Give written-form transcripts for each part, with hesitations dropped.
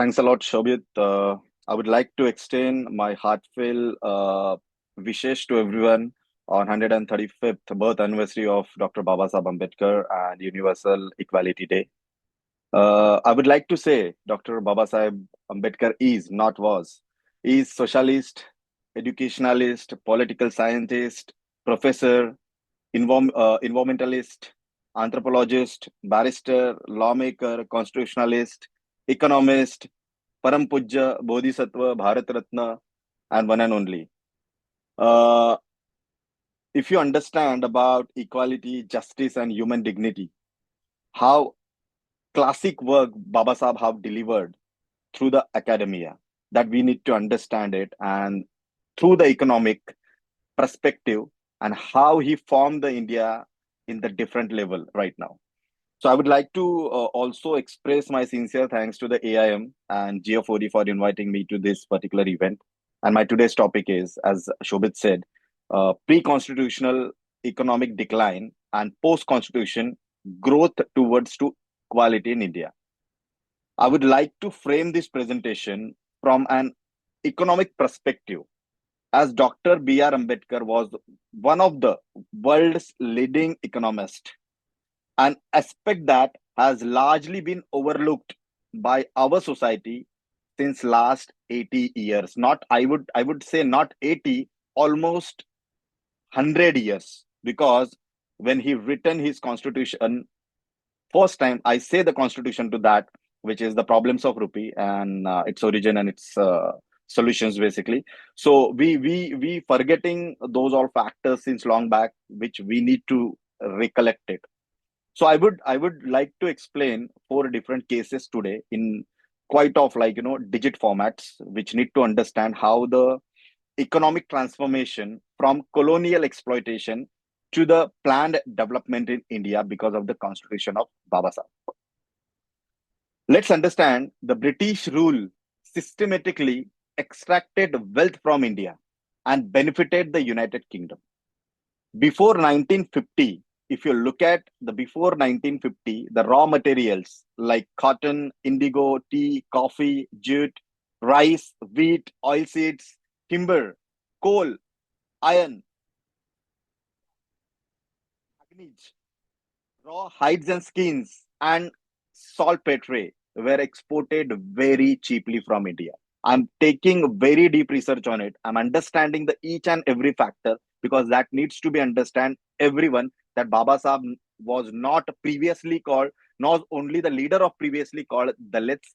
Thanks a lot, Shobit. I would like to extend my heartfelt wishes to everyone on 135th birth anniversary of Dr. Babasaheb Ambedkar and Universal Equality Day. I would like to say Dr. Babasaheb Ambedkar is, not was, is socialist, educationalist, political scientist, professor, environmentalist, anthropologist, barrister, lawmaker, constitutionalist, economist, Param Pujya, Bodhisattva, Bharat Ratna, and one and only. Uh, if you understand about equality, justice, and human dignity, how classic work Baba Sahib have delivered through the academia, that we need to understand it, and through the economic perspective, and how he formed the India in the different level right now. So I would like to also express my sincere thanks to the AIM and Gfod for inviting me to this particular event. And my today's topic is, as Shobit said, pre-constitutional economic decline and post-constitution growth towards to equality in India. I would like to frame this presentation from an economic perspective, as Dr. B.R. Ambedkar was one of the world's leading economists, an aspect that has largely been overlooked by our society since last 80 years. Not I would say not 80, almost 100 years, because when he written his constitution first time, I say the constitution to that, which is the problems of rupee and its origin and its solutions basically. So we forgetting those all factors since long back, which we need to recollect it. So I would like to explain four different cases today in quite of digit formats, which need to understand how the economic transformation from colonial exploitation to the planned development in India because of the constitution of Baba Sahib. Let's understand the British rule systematically extracted wealth from India and benefited the United Kingdom. Before 1950, if you look at the before 1950, the raw materials like cotton, indigo, tea, coffee, jute, rice, wheat, oilseeds, timber, coal, iron, manganese, raw hides and skins, and saltpetre were exported very cheaply from India. I'm taking very deep research on it. I'm understanding the each and every factor, because that needs to be understand everyone, that Baba Sahib was not previously called, not only the leader of previously called Dalits,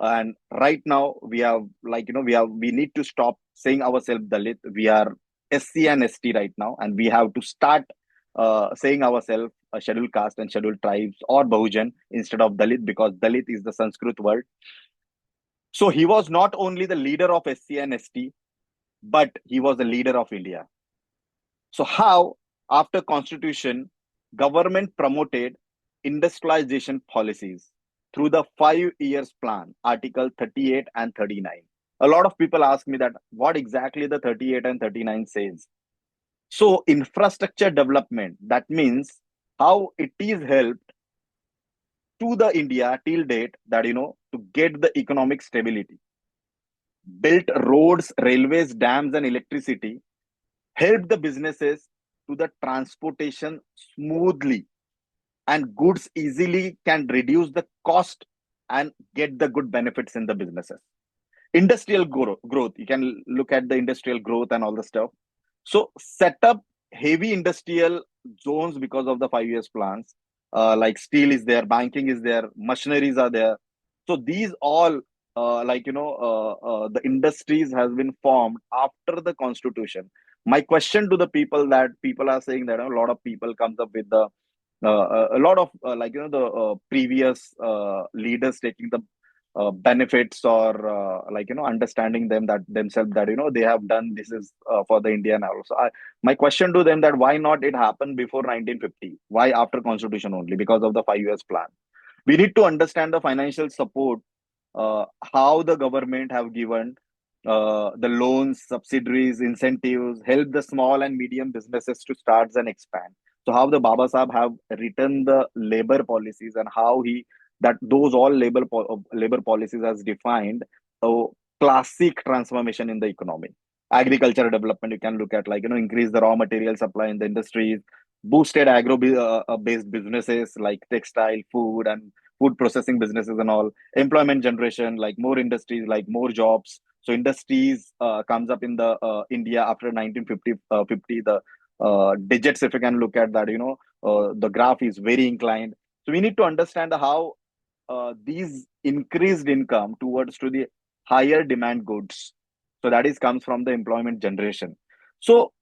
and right now we have we need to stop saying ourselves Dalit. We are SC and ST right now, and we have to start saying ourselves a scheduled caste and scheduled tribes or Bahujan instead of Dalit, because Dalit is the Sanskrit word. So he was not only the leader of SC and ST, but he was the leader of India. So how, after constitution, government promoted industrialization policies through the 5 years plan, Article 38 and 39. A lot of people ask me that what exactly the 38 and 39 says. So infrastructure development, that means how it is helped to the India till date, that to get the economic stability, built roads, railways, dams, and electricity, helped the businesses to the transportation smoothly, and goods easily can reduce the cost and get the good benefits in the businesses. Industrial growth, you can look at the industrial growth and all the stuff. So set up heavy industrial zones because of the 5 years plans. Like steel is there, banking is there, machineries are there. So these all the industries has been formed after the constitution. My question to the people, that people are saying that a lot of people comes up with the a lot of the previous leaders taking the benefits, or understanding them that themselves, that they have done this is for the Indian also. My question to them, that why not it happened before 1950, why after constitution only? Because of the 5 years plan. We need to understand the financial support, how the government have given the loans, subsidiaries, incentives, help the small and medium businesses to start and expand. So how the Baba Sahib have written the labor policies, and how he that those all labor policies has defined a classic transformation in the economy. Agriculture development, you can look at, like, increase the raw material supply in the industries, boosted agro based businesses like textile, food, and food processing businesses and all. Employment generation, like more industries, like more jobs. So industries comes up in the India after 1950. 50, the digits, if you can look at that, the graph is very inclined. So we need to understand how these increased income towards to the higher demand goods. So that is comes from the employment generation. So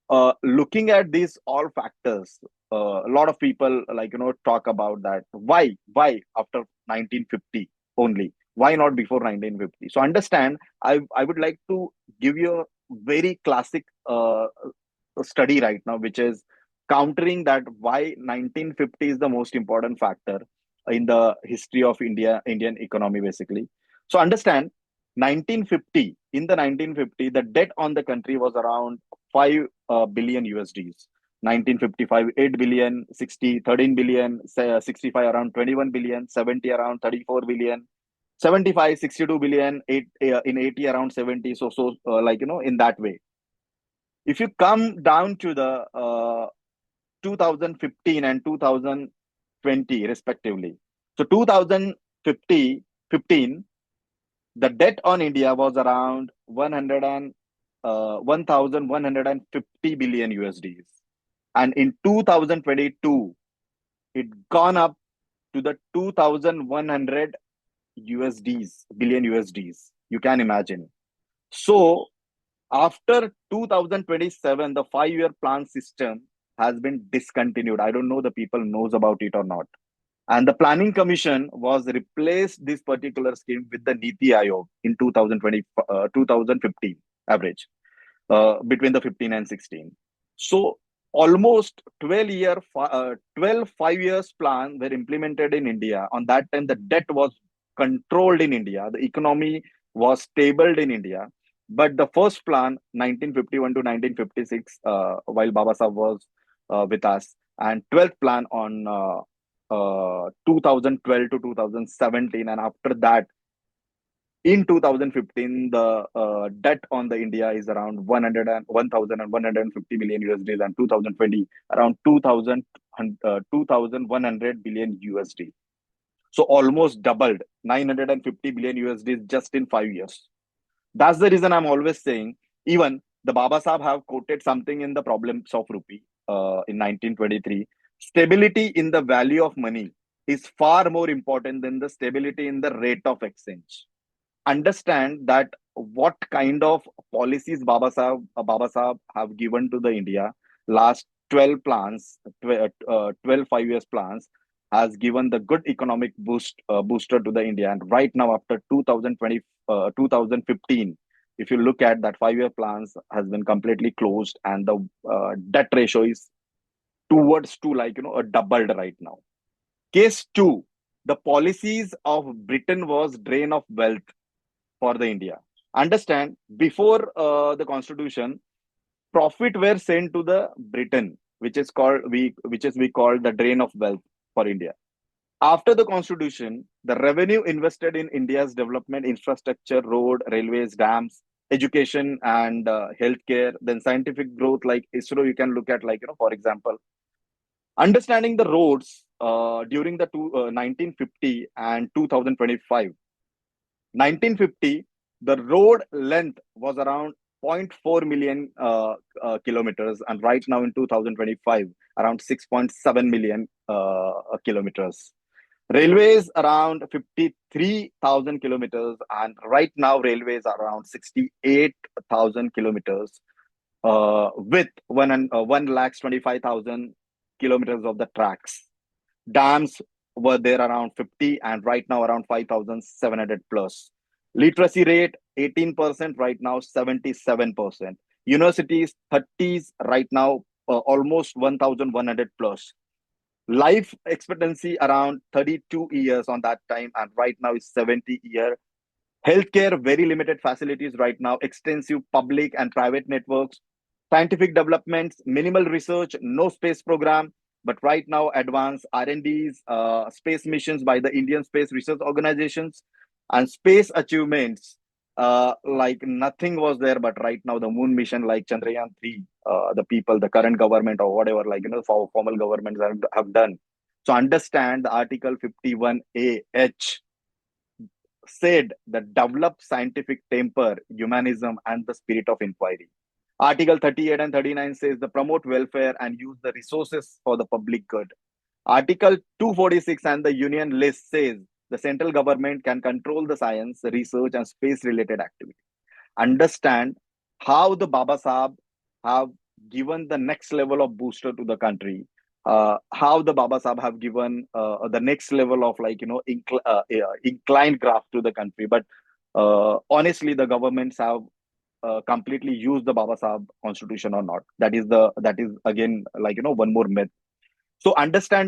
looking at these all factors, a lot of people, like, talk about that. Why after 1950 only? Why not before 1950? So understand, I would like to give you a very classic study right now, which is countering that why 1950 is the most important factor in the history of Indian economy, basically. So understand, 1950, in the 1950, the debt on the country was around 5 billion USDs. 1955, 8 billion, 60, 13 billion, 65 around 21 billion, 70 around 34 billion, 75, 62 billion, 8, in 80 around 70. Like, in that way. If you come down to the 2015 and 2020 respectively. So 2015, the debt on India was around 1,150 billion USDs. And in 2022, it gone up to the 2,100 USDs, billion USDs. You can imagine. So after 2027, the 5-year plan system has been discontinued. I don't know the people knows about it or not. And the planning commission was replaced this particular scheme with the Niti Aayog in 2020, 2015 average, between the 15 and 16. So almost 12 5 years plan were implemented in India. On that time, the debt was controlled in India. The economy was stable in India. But the first plan, 1951 to 1956, while Baba Sahib was with us, and 12th plan on 2012 to 2017, and after that, in 2015, the debt on the India is around 100 and 1,150 billion USD, and 2020 around 2,100 billion USD. So almost doubled, 950 billion USD just in 5 years. That's the reason I'm always saying, even the Baba Sahib have quoted something in the Problems of Rupee in 1923. Stability in the value of money is far more important than the stability in the rate of exchange. Understand that what kind of policies Baba Sahib have given to the India last 12 plans, 12 5 years plans has given the good economic booster to the India. And right now, after 2020, 2015, if you look at that 5-year plans has been completely closed, and the debt ratio is towards to, like, a doubled right now. Case 2, the policies of Britain was drain of wealth for the India. Understand, before the constitution, profit were sent to the Britain, which is we call the drain of wealth for India. After the constitution, the revenue invested in India's development, infrastructure, road, railways, dams, education, and healthcare, then scientific growth like ISRO, you can look at, like, for example, understanding the roads during the 1950 and 2025. 1950, the road length was around 0.4 million kilometers, and right now in 2025, around 6.7 million kilometers. Railways around 53,000 kilometers, and right now railways are around 68,000 kilometers, with 1,25,000 kilometers of the tracks. Dams were there around 50, and right now around 5,700 plus. Literacy rate 18%, right now 77%. Universities 30s, right now almost 1,100 plus. Life expectancy around 32 years on that time, and right now is 70 year. Healthcare, very limited facilities right now, extensive public and private networks. Scientific developments, minimal research, no space program. but right now advanced R&Ds, space missions by the Indian Space Research Organizations, and space achievements like nothing was there. But right now the moon mission like Chandrayaan 3, the people, the current government or whatever, like formal governments have done. So understand the Article 51A(h) said that develop scientific temper, humanism, and the spirit of inquiry. Article 38 and 39 says the promote welfare and use the resources for the public good. Article 246 and the Union list says the central government can control the science, research, and space related activity. Understand how the Baba Sahab have given the next level of booster to the country. How the Baba Sahab have given the next level of inclined graph to the country. But honestly, the governments have completely used the Baba Sahab constitution or not. That is again one more myth. So understanding